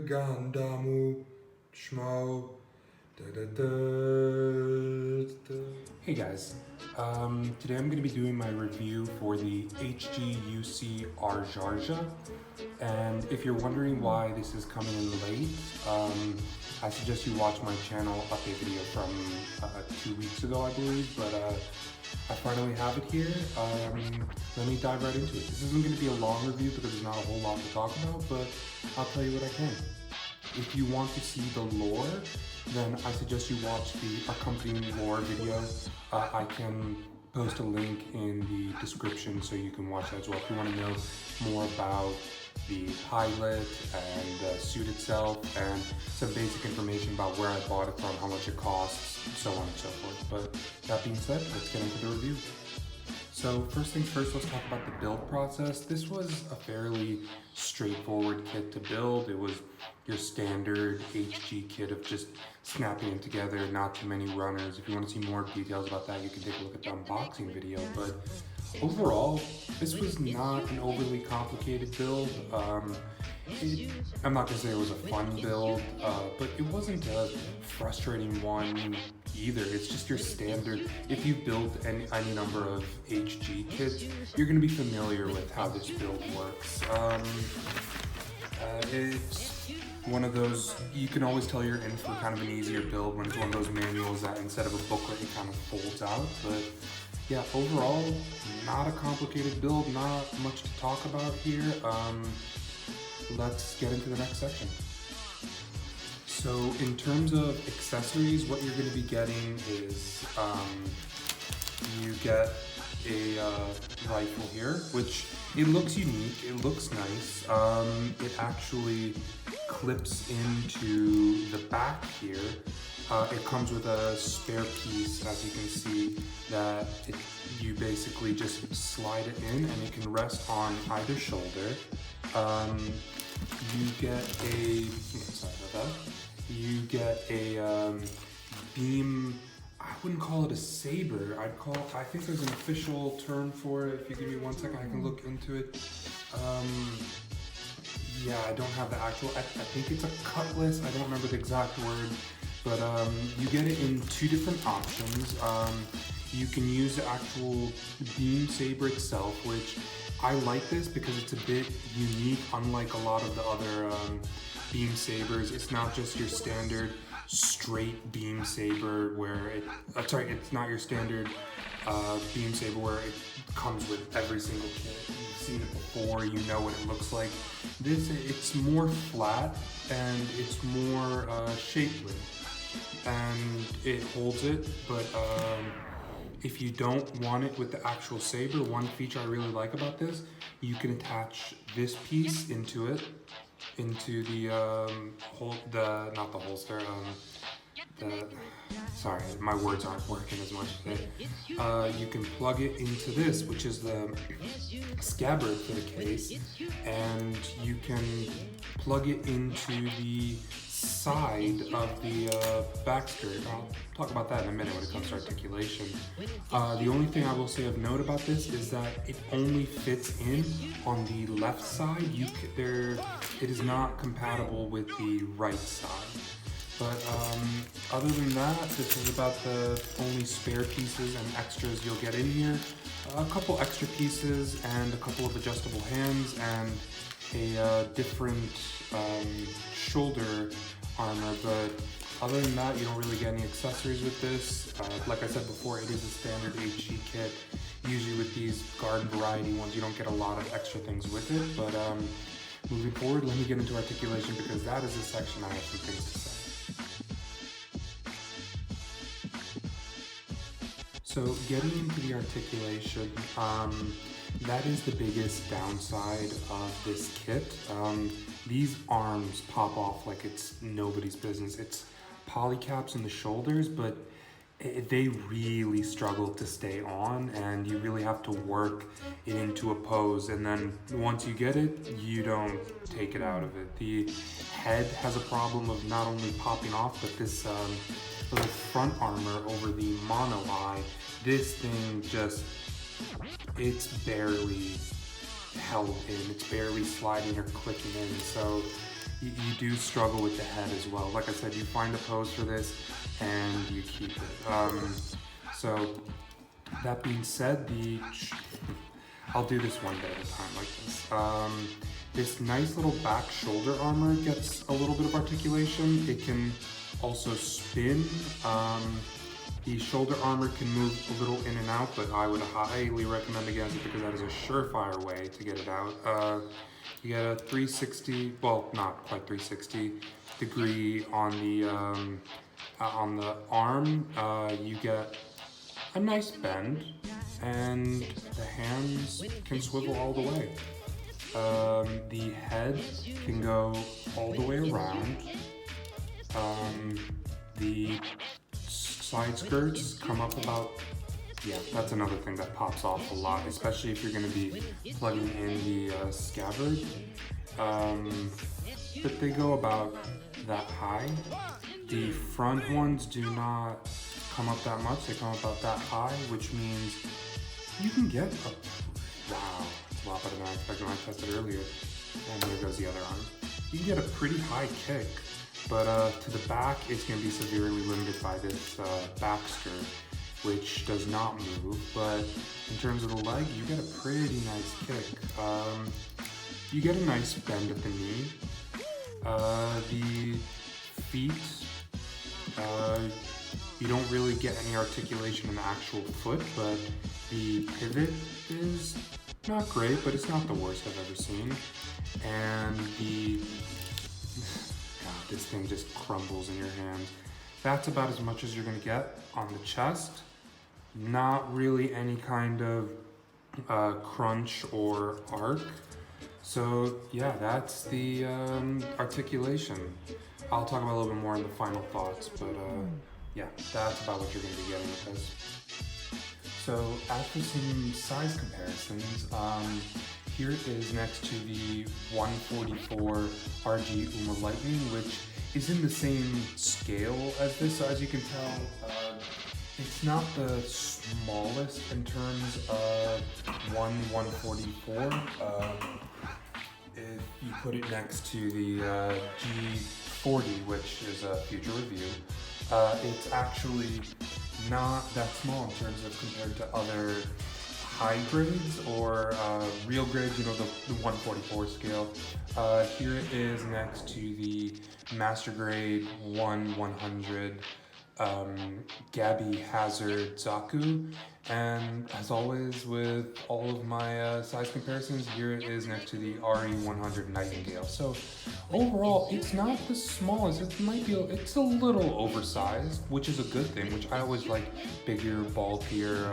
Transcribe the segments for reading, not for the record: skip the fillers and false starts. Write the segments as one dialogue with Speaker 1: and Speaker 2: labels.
Speaker 1: Gandamu Shmo. Hey guys, today I'm going to be doing my review for the HGUC R-Jarja, and if you're wondering why this is coming in late, I suggest you watch my channel update video from 2 weeks ago, I believe, but I finally have it here. Let me dive right into it. This isn't going to be a long review because there's not a whole lot to talk about, but I'll tell you what I can. If you want to see the lore, then I suggest you watch the accompanying lore video. I can post a link in the description so you can watch that as well if you want to know more about the pilot and the suit itself and some basic information about where I bought it from, how much it costs, so on and so forth. But that being said, let's get into the review. So first things first, let's talk about the build process. This was a fairly straightforward kit to build. It was your standard HG kit of just snapping it together, not too many runners. If you want to see more details about that, you can take a look at the unboxing video. But overall, this was not an overly complicated build. I'm not gonna say it was a fun build, but it wasn't a frustrating one either. It's just your standard. If you build any number of HG kits, you're gonna be familiar with how this build works. It's one of those, you can always tell you're in for kind of an easier build when it's one of those manuals that instead of a booklet, it kind of folds out. But yeah, overall, not a complicated build, not much to talk about here. Let's get into the next section. So in terms of accessories, what you're going to be getting is you get a rifle here, which it looks unique, it looks nice. It actually clips into the back here. It comes with a spare piece, as you can see, that you basically just slide it in and it can rest on either shoulder. You get a, sorry about that. You get a beam, I wouldn't call it a saber, I think there's an official term for it. If you give me 1 second, I can look into it. Yeah, I don't have the actual, I think it's a cutlass, I don't remember the exact word, but you get it in 2 different options. You can use the actual beam saber itself, which I like this because it's a bit unique, unlike a lot of the other beam sabers. It's not just your standard straight beam saber where it's not your standard beam saber where it comes with every single kit. You've seen it before, you know what it looks like. This, it's more flat and it's more shapely, and it holds it, but if you don't want it with the actual saber, one feature I really like about this, you can attach this piece into it, into the not the holster, sorry, my words aren't working as much today. You can plug it into this, which is the scabbard for the case, and you can plug it into the side of the back skirt. I'll talk about that in a minute when it comes to articulation. The only thing I will say of note about this is that it only fits in on the left side. It is not compatible with the right side. But other than that, this is about the only spare pieces and extras you'll get in here. A couple extra pieces and a couple of adjustable hands and a different shoulder armor, but other than that, you don't really get any accessories with this. Like I said before, it is a standard HG kit. Usually with these garden variety ones, you don't get a lot of extra things with it, but moving forward, let me get into articulation because that is a section I have some things to say. So getting into the articulation, that is the biggest downside of this kit. These arms pop off like it's nobody's business. It's polycaps in the shoulders, but they really struggle to stay on, and you really have to work it into a pose, and then once you get it, you don't take it out of it. The head has a problem of not only popping off, but this little front armor over the mono eye, this thing just, it's barely held in, it's barely sliding or clicking in, so you do struggle with the head as well. Like I said, you find a pose for this and you keep it. So that being said, I'll do this one day at a time like this. This nice little back shoulder armor gets a little bit of articulation. It can also spin. The shoulder armor can move a little in and out, but I would highly recommend against it because that is a surefire way to get it out. You get a 360, well, not quite 360 degree on the arm. You get a nice bend, and the hands can swivel all the way. The head can go all the way around. The side skirts come up about, yeah, that's another thing that pops off a lot, especially if you're going to be plugging in the scabbard. But they go about that high. The front ones do not come up that much, they come about that high, which means you can get a, wow, it's a lot better than I expected when I tested earlier. And there goes the other arm. You can get a pretty high kick, but to the back, it's going to be severely limited by this back skirt, which does not move, but in terms of the leg, you get a pretty nice kick. You get a nice bend at the knee. The feet, you don't really get any articulation in the actual foot, but the pivot is not great, but it's not the worst I've ever seen. And God, this thing just crumbles in your hand. That's about as much as you're gonna get on the chest. Not really any kind of crunch or arc. So yeah, that's the articulation. I'll talk about a little bit more in the final thoughts, but yeah, that's about what you're gonna be getting with this. So as for some size comparisons, here it is next to the 144 RG Lightning, which is in the same scale as this. So as you can tell, it's not the smallest in terms of 144. If you put it next to the G40, which is a future review, it's actually not that small in terms of compared to other high grades or real grades, you know, the 144 scale. Here it is next to the Master Grade 100 Gabby Hazard Zaku, and as always with all of my size comparisons, here it is next to the RE100 Nightingale. So overall, it's not the smallest. It might be, it's a little oversized, which is a good thing, which I always like bigger, bulkier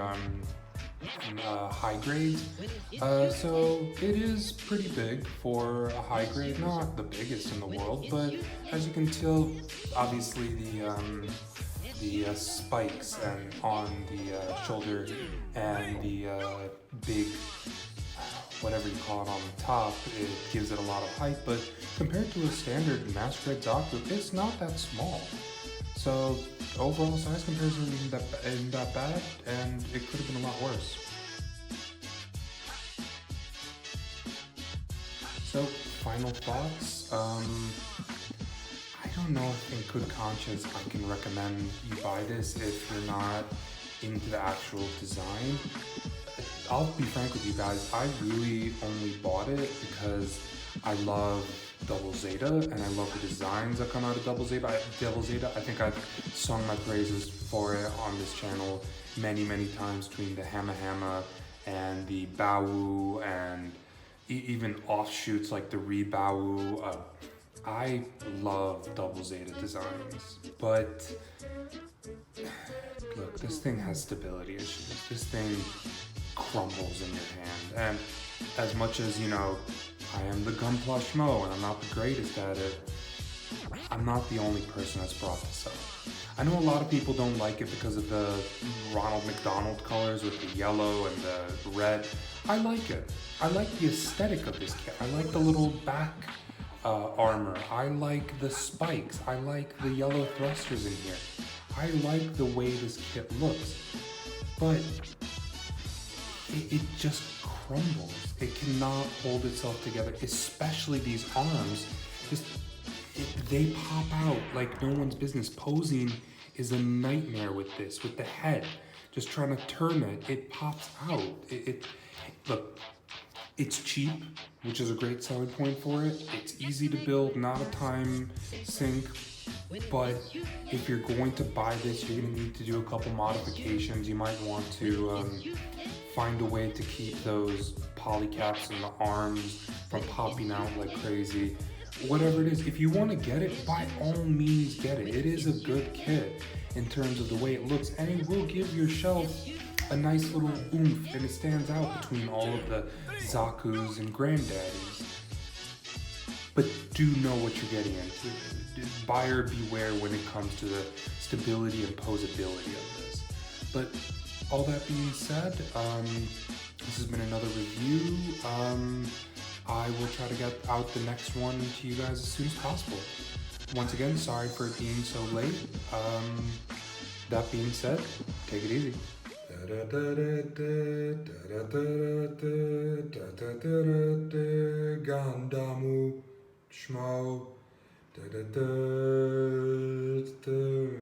Speaker 1: high grades. So it is pretty big for a high grade, not the biggest in the world, but as you can tell, obviously the spikes and on the shoulder and the big, whatever you call it on the top, it gives it a lot of height, but compared to a standard Master Grade Zaku, it's not that small. So overall size comparison isn't that bad, and it could have been a lot worse. So final thoughts. I don't know if in good conscience I can recommend you buy this if you're not into the actual design. I'll be frank with you guys, I really only bought it because I love Double Zeta and I love the designs that come out of Double Zeta. I think I've sung my praises for it on this channel many times, between the Hama Hama and the Bawu and even offshoots like the Rebawu. I love Double Zeta designs, but look, this thing has stability issues. This thing crumbles in your hand, and as much as, you know, I am the Gunpla schmo and I'm not the greatest at it, I'm not the only person that's brought this up. I know a lot of people don't like it because of the Ronald McDonald colors with the yellow and the red. I like it. I like the aesthetic of this kit. I like the little back armor. I like the spikes. I like the yellow thrusters in here. I like the way this kit looks. But it just crumbles. It cannot hold itself together, especially these arms. Just they pop out like no one's business. Posing is a nightmare with this, with the head. Just trying to turn it, it pops out. Look, it's cheap, which is a great selling point for it. It's easy to build, not a time sink. But if you're going to buy this, you're going to need to do a couple modifications. You might want to find a way to keep those poly caps in the arms from popping out like crazy. Whatever it is, if you want to get it, by all means get it. It is a good kit in terms of the way it looks, and it will give your shelf a nice little oomph, and it stands out between all of the Zakus and Granddaddies. But do know what you're getting into. Buyer beware when it comes to the stability and posability of this. But all that being said, this has been another review. I will try to get out the next one to you guys as soon as possible. Once again, sorry for it being so late. That being said, take it easy. Gandamu Schmo